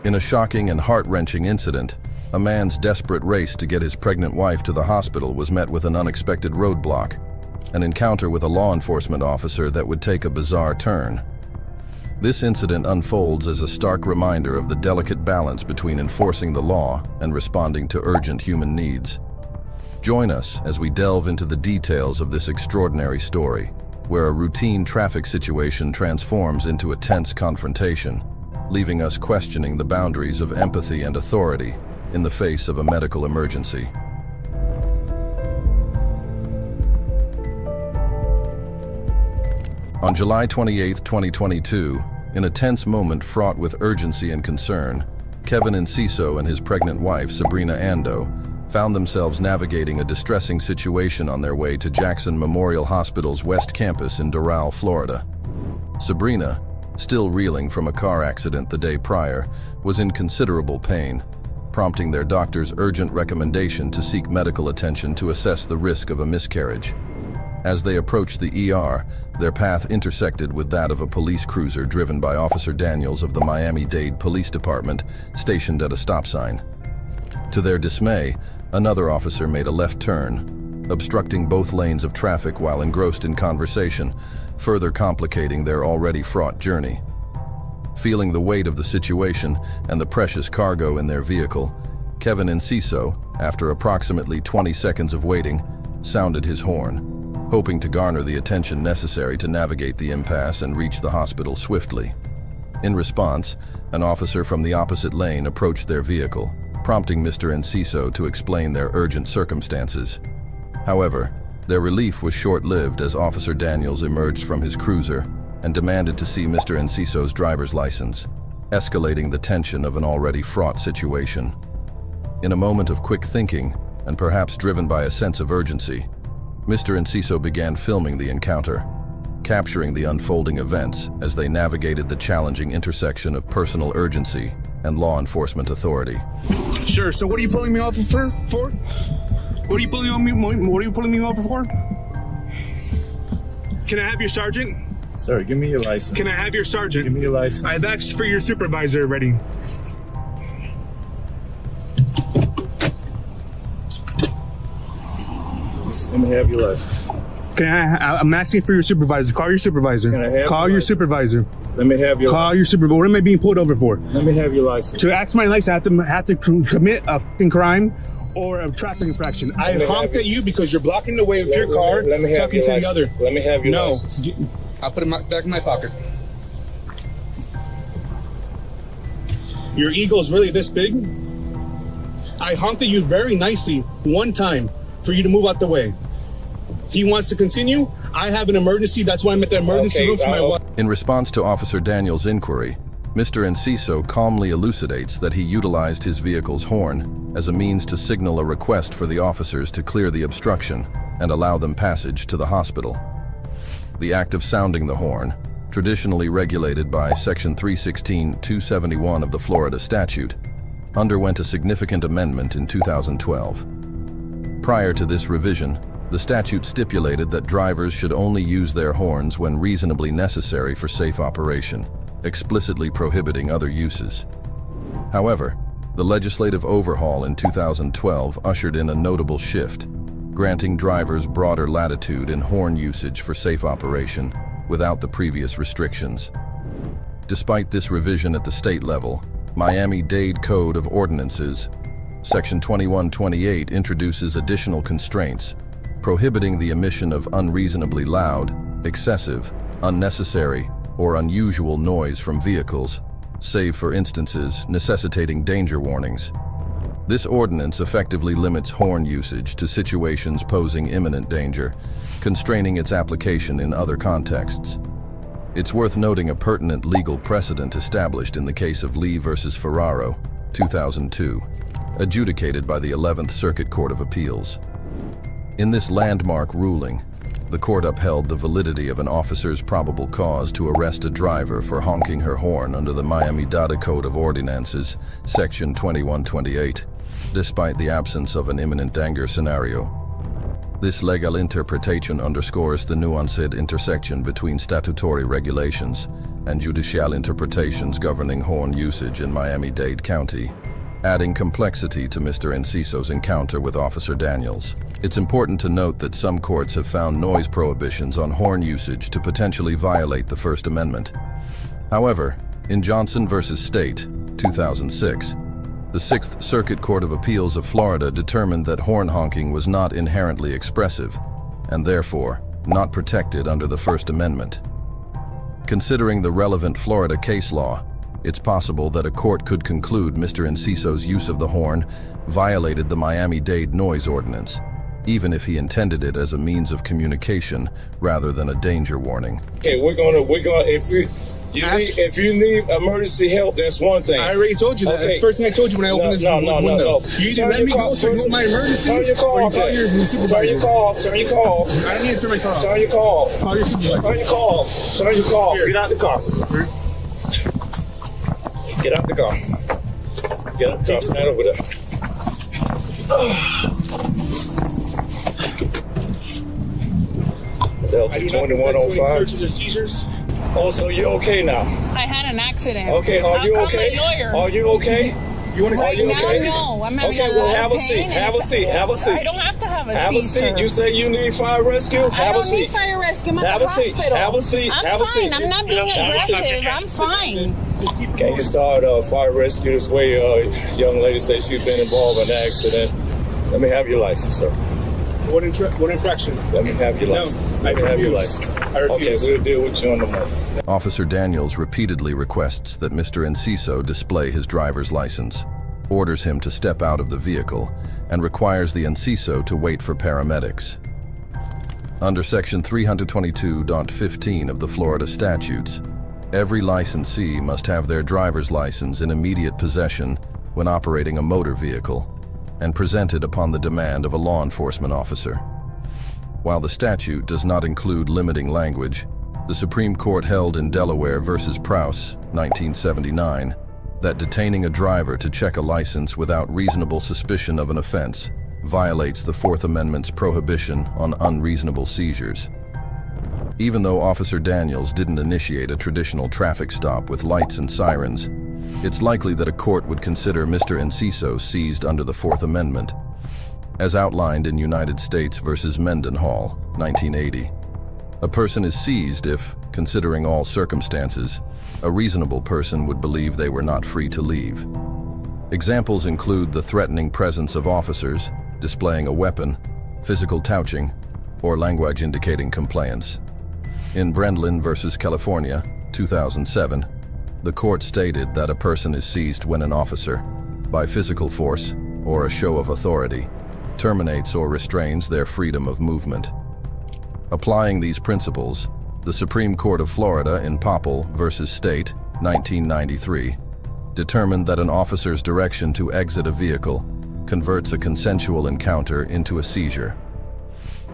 In a shocking and heart-wrenching incident, a man's desperate race to get his pregnant wife to the hospital was met with an unexpected roadblock, an encounter with a law enforcement officer that would take a bizarre turn. This incident unfolds as a stark reminder of the delicate balance between enforcing the law and responding to urgent human needs. Join us as we delve into the details of this extraordinary story, where a routine traffic situation transforms into a tense confrontation, leaving us questioning the boundaries of empathy and authority in the face of a medical emergency. On July 28, 2022, in a tense moment fraught with urgency and concern, Kevin Ensiso and his pregnant wife, Sabrina Ando, found themselves navigating a distressing situation on their way to Jackson Memorial Hospital's West Campus in Doral, Florida. Sabrina, still reeling from a car accident the day prior, was in considerable pain, prompting their doctor's urgent recommendation to seek medical attention to assess the risk of a miscarriage. As they approached the ER, their path intersected with that of a police cruiser driven by Officer Daniels of the Miami-Dade Police Department, stationed at a stop sign. To their dismay, another officer made a left turn, obstructing both lanes of traffic while engrossed in conversation, further complicating their already fraught journey. Feeling the weight of the situation and the precious cargo in their vehicle, Kevin Ensiso, after approximately 20 seconds of waiting, sounded his horn, hoping to garner the attention necessary to navigate the impasse and reach the hospital swiftly. In response, an officer from the opposite lane approached their vehicle, prompting Mr. Ensiso to explain their urgent circumstances. However, their relief was short-lived as Officer Daniels emerged from his cruiser and demanded to see Mr. Ensiso's driver's license, escalating the tension of an already fraught situation. In a moment of quick thinking, and perhaps driven by a sense of urgency, Mr. Ensiso began filming the encounter, capturing the unfolding events as they navigated the challenging intersection of personal urgency and law enforcement authority. Sure, so what are you pulling me over for? What are you pulling me over for? Can I have your sergeant? Sir, give me your license. Can I have your sergeant? Give me your license. I've asked for your supervisor already. Let me have your license. I'm asking for your supervisor. Call your supervisor. Can I have Call your your license? supervisor. Let me have your Call your supervisor. What am I being pulled over for? Let me have your license. To ask my license, I have to commit a fucking crime or a traffic infraction. I honked at you because you're blocking the way with your car, talking to the other. Let me have your No, license. I'll put it back in my pocket. Your ego is really this big? I honked at you very nicely one time for you to move out the way. He wants to continue. I have an emergency. That's why I'm at the emergency room for my wife. In response to Officer Daniels' inquiry, Mr. Ensiso calmly elucidates that he utilized his vehicle's horn as a means to signal a request for the officers to clear the obstruction and allow them passage to the hospital. The act of sounding the horn, traditionally regulated by Section 316-271 of the Florida statute, underwent a significant amendment in 2012. Prior to this revision, the statute stipulated that drivers should only use their horns when reasonably necessary for safe operation, explicitly prohibiting other uses. However, the legislative overhaul in 2012 ushered in a notable shift, granting drivers broader latitude in horn usage for safe operation without the previous restrictions. Despite this revision at the state level, Miami-Dade Code of Ordinances, Section 2128 introduces additional constraints, prohibiting the emission of unreasonably loud, excessive, unnecessary, or unusual noise from vehicles, save for instances necessitating danger warnings. This ordinance effectively limits horn usage to situations posing imminent danger, constraining its application in other contexts. It's worth noting a pertinent legal precedent established in the case of Lee v. Ferraro, 2002, adjudicated by the 11th Circuit Court of Appeals. In this landmark ruling, the court upheld the validity of an officer's probable cause to arrest a driver for honking her horn under the Miami-Dade Code of Ordinances, Section 2128, despite the absence of an imminent danger scenario. This legal interpretation underscores the nuanced intersection between statutory regulations and judicial interpretations governing horn usage in Miami-Dade County, adding complexity to Mr. Ensiso's encounter with Officer Daniels. It's important to note that some courts have found noise prohibitions on horn usage to potentially violate the First Amendment. However, in Johnson v. State, 2006, the Sixth Circuit Court of Appeals of Florida determined that horn honking was not inherently expressive, and therefore not protected under the First Amendment. Considering the relevant Florida case law, it's possible that a court could conclude Mr. Ensiso's use of the horn violated the Miami-Dade noise ordinance, even if he intended it as a means of communication rather than a danger warning. Okay, we're gonna if you need emergency help, that's one thing. I already told you that. Okay. That's the first thing I told you when I opened this window. No. You either let me go so you know my emergency, Turn your car or you off. call your supervisor. Turn your car off. Turn your car off. I don't need to turn my car off. Turn your car off. Call your supervisor. Turn your car off. Turn your car off. Here. Get out the car. Get out the car. Get out the car. Stand over there. Delta 2105. Searches or seizures. Oh, so you're okay now? I had an accident. Okay, are you I'll okay? call my lawyer. Are you okay? You want to Are you Now, okay? no, I'm having Okay, a well, lot have of a seat. pain, Have a and seat. Have a seat. I don't have to have a seat. Have a seat. Sir. You say you need fire rescue? I Have a don't seat. need fire rescue. I'm at Have the a seat. hospital. Have a seat. I'm Have a fine. seat. I'm not being Have a seat. aggressive. I'm fine. Can you start fire rescue this way? Young lady says she's been involved in an accident. Let me have your license, sir. What infraction? Let me have your license. Let me have your license. I refuse. Okay, we'll deal with you in the morning. Officer Daniels repeatedly requests that Mr. Ensiso display his driver's license, orders him to step out of the vehicle, and requires the Ensiso to wait for paramedics. Under Section 322.15 of the Florida statutes, every licensee must have their driver's license in immediate possession when operating a motor vehicle and presented upon the demand of a law enforcement officer. While the statute does not include limiting language, the Supreme Court held in Delaware v. Prowse, 1979, that detaining a driver to check a license without reasonable suspicion of an offense violates the Fourth Amendment's prohibition on unreasonable seizures. Even though Officer Daniels didn't initiate a traditional traffic stop with lights and sirens, it's likely that a court would consider Mr. Ensiso seized under the Fourth Amendment, as outlined in United States v. Mendenhall, 1980. A person is seized if, considering all circumstances, a reasonable person would believe they were not free to leave. Examples include the threatening presence of officers, displaying a weapon, physical touching, or language indicating compliance. In Brendlin v. California, 2007, the court stated that a person is seized when an officer, by physical force or a show of authority, terminates or restrains their freedom of movement. Applying these principles, the Supreme Court of Florida in Popple v. State, 1993, determined that an officer's direction to exit a vehicle converts a consensual encounter into a seizure.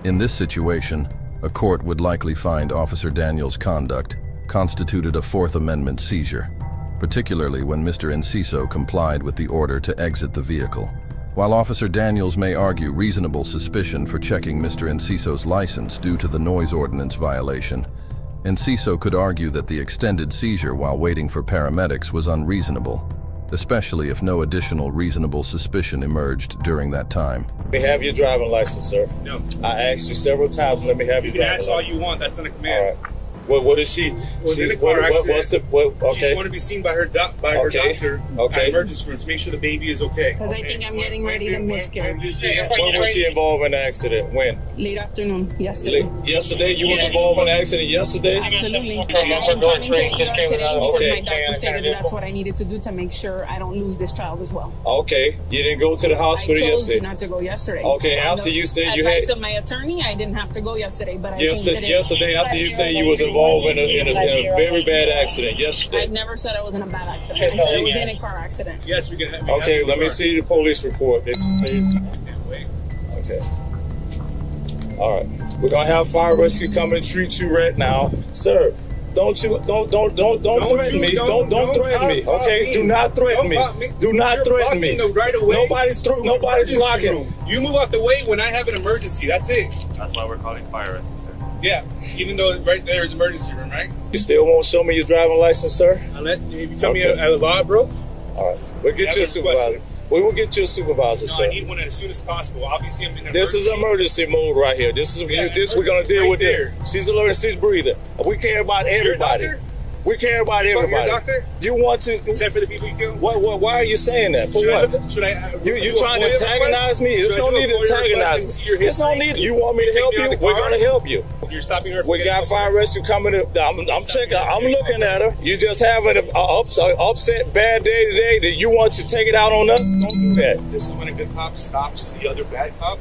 In this situation, a court would likely find Officer Daniels' conduct constituted a Fourth Amendment seizure, particularly when Mr. Ensiso complied with the order to exit the vehicle. While Officer Daniels may argue reasonable suspicion for checking Mr. Ensiso's license due to the noise ordinance violation, Ensiso could argue that the extended seizure while waiting for paramedics was unreasonable, especially if no additional reasonable suspicion emerged during that time. Let me have your driving license, sir. No. I asked you several times, let me have your You can driving ask all license. you want. That's not a All command. right. What is she? Was in a car accident. What's the, She okay. just want to be seen by her doctor Okay. at emergency room to make sure the baby is okay. Because I think I'm getting ready to miscarry. When was she involved in an accident? When? Late afternoon, yesterday. Yesterday? You was involved in an accident yesterday? Absolutely. I'm coming to ER today because Okay. my doctor stated that's what I needed to do to make sure I don't lose this child as well. Okay. You didn't go to the I hospital chose yesterday? not to go yesterday. Okay, On after the you said you had... advice of my attorney, I didn't have to go yesterday, but I came today. Yesterday after you said you was involved in a very bad accident. I Yesterday. never said I was in a bad accident. I said I was in a car accident. Yes, we can have. Okay, let me see the police report. Can't wait. Okay. All right. We're going to have fire rescue come and treat you right now. Sir, Don't threaten me. Don't threaten me. Okay, do not threaten me. Do not threaten me. Nobody's blocking. You move out the way when I have an emergency. That's it. That's why we're calling fire rescue, sir. Yeah, even though right there is emergency room, right? You still won't show me your driving license, sir? If you tell me a law broke, all right, we'll get you a supervisor. We will get you a supervisor, sir. I need one as soon as possible. Obviously, I'm in This is emergency mode right here. This we're gonna deal with there. She's alerted. She's breathing. We care about everybody. We care about everybody. You're a doctor? You want to? Except for the people you killed? Why are you saying that? For what? You trying to antagonize me? There's no need to antagonize me. There's no need. You want me to help you? We're gonna help you. You're stopping her. We got fire rescue coming up. I'm checking. I'm looking at her. You just having an upset, bad day today that you want to take it out on us? Don't do that. This is when a good cop stops the other bad cop.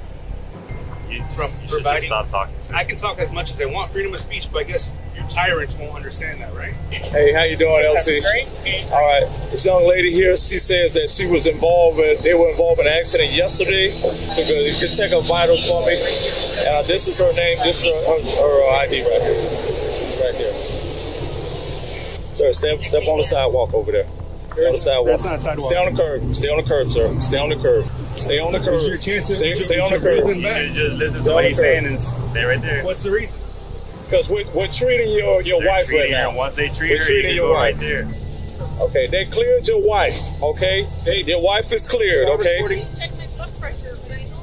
You should just stop talking, sir. I can talk as much as I want, freedom of speech, but I guess you tyrants won't understand that, right? Hey, how you doing, LT? Great. All right, this young lady here, she says that they were involved in an accident yesterday. So you can check her vitals for me. This is her name. This is her ID right here. She's right there. Sir, step on the sidewalk over there. On the sidewalk. That's not a sidewalk. Stay on the curb. Stay on the curb, sir. Stay on the curb. Stay on the curb. Your chance to stay on the curb. You should just listen to what he's saying and stay right there. What's the reason? Because we're treating your wife right now. Once they treat her, you just go right there. Okay, they cleared your wife, okay? Your wife is cleared, okay? Check my blood pressure, but I know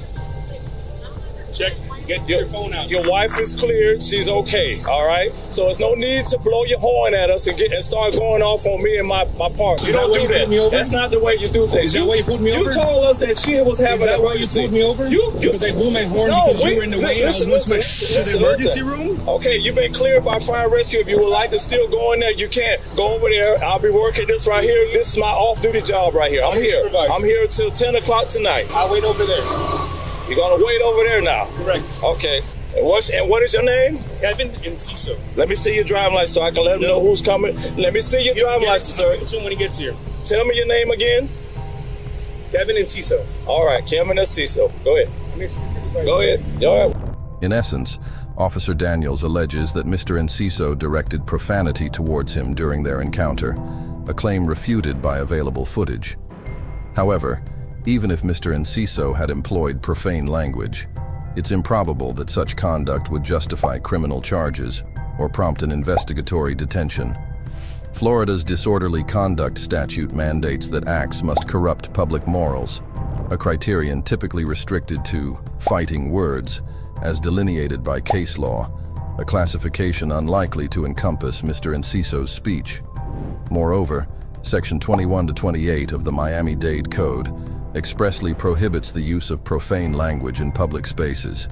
it's Check. Get your phone out. Your wife is cleared. She's okay, all right? So there's no need to blow your horn at us and start going off on me and my partner. You don't do that. That's not the way you do things. Is that why you pulled me over? You told us that she was having an emergency. Is that why you pulled me over? Because I blew my horn because you were in the way and I was moving to the emergency room? Okay, you've been cleared by fire rescue. If you would like to still go in there, you can't. Go over there. I'll be working this right here. This is my off-duty job right here. I'm here. I'm here till 10 o'clock tonight. I'll wait over there. You're going to wait over there now? Correct. Okay. And what is your name? Kevin Ensiso. Let me see your driving license so I can let them know who's coming. Let me see your driving license, sir. I'll give it to him when he gets here. Tell me your name again. Kevin Ensiso. All right, Kevin Ensiso. Go ahead. Go ahead. All right. In essence, Officer Daniels alleges that Mr. Ensiso directed profanity towards him during their encounter, a claim refuted by available footage. However, even if Mr. Ensiso had employed profane language, it's improbable that such conduct would justify criminal charges or prompt an investigatory detention. Florida's disorderly conduct statute mandates that acts must corrupt public morals, a criterion typically restricted to fighting words, as delineated by case law, a classification unlikely to encompass Mr. Ensiso's speech. Moreover, Section 21 to 28 of the Miami-Dade Code expressly prohibits the use of profane language in public spaces.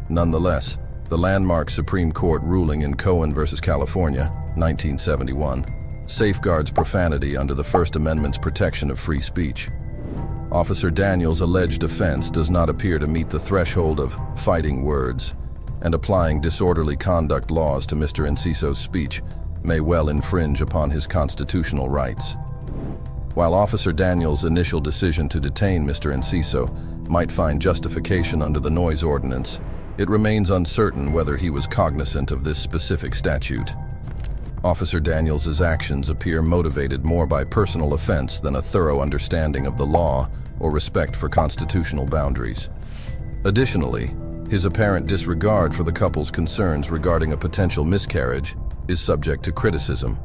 Nonetheless, the landmark Supreme Court ruling in Cohen v. California, 1971, safeguards profanity under the First Amendment's protection of free speech. Officer Daniels' alleged offense does not appear to meet the threshold of fighting words, and applying disorderly conduct laws to Mr. Ensiso's speech may well infringe upon his constitutional rights. While Officer Daniels' initial decision to detain Mr. Ensiso might find justification under the noise ordinance, it remains uncertain whether he was cognizant of this specific statute. Officer Daniels' actions appear motivated more by personal offense than a thorough understanding of the law or respect for constitutional boundaries. Additionally, his apparent disregard for the couple's concerns regarding a potential miscarriage is subject to criticism.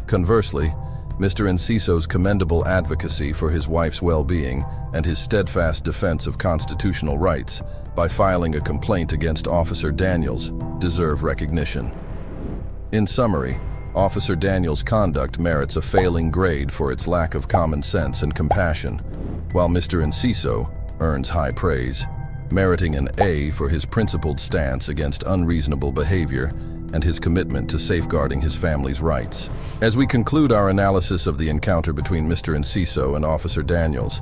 Conversely, Mr. Ensiso's commendable advocacy for his wife's well-being and his steadfast defense of constitutional rights by filing a complaint against Officer Daniels deserve recognition. In summary, Officer Daniels' conduct merits a failing grade for its lack of common sense and compassion, while Mr. Ensiso earns high praise, meriting an A for his principled stance against unreasonable behavior and his commitment to safeguarding his family's rights. As we conclude our analysis of the encounter between Mr. Ensiso and Officer Daniels,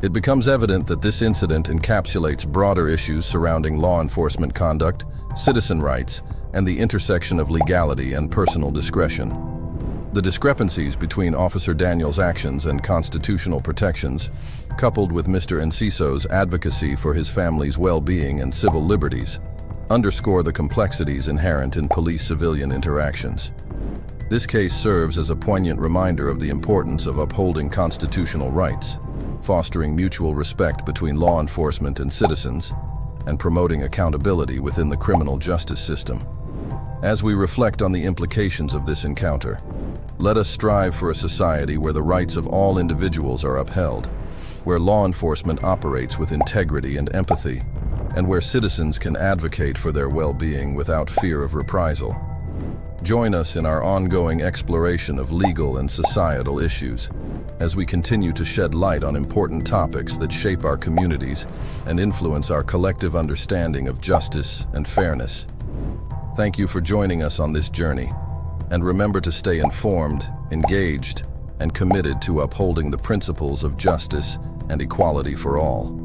it becomes evident that this incident encapsulates broader issues surrounding law enforcement conduct, citizen rights, and the intersection of legality and personal discretion. The discrepancies between Officer Daniels' actions and constitutional protections, coupled with Mr. Ensiso's advocacy for his family's well-being and civil liberties, underscore the complexities inherent in police-civilian interactions. This case serves as a poignant reminder of the importance of upholding constitutional rights, fostering mutual respect between law enforcement and citizens, and promoting accountability within the criminal justice system. As we reflect on the implications of this encounter, let us strive for a society where the rights of all individuals are upheld, where law enforcement operates with integrity and empathy, and where citizens can advocate for their well-being without fear of reprisal. Join us in our ongoing exploration of legal and societal issues, as we continue to shed light on important topics that shape our communities and influence our collective understanding of justice and fairness. Thank you for joining us on this journey, and remember to stay informed, engaged, and committed to upholding the principles of justice and equality for all.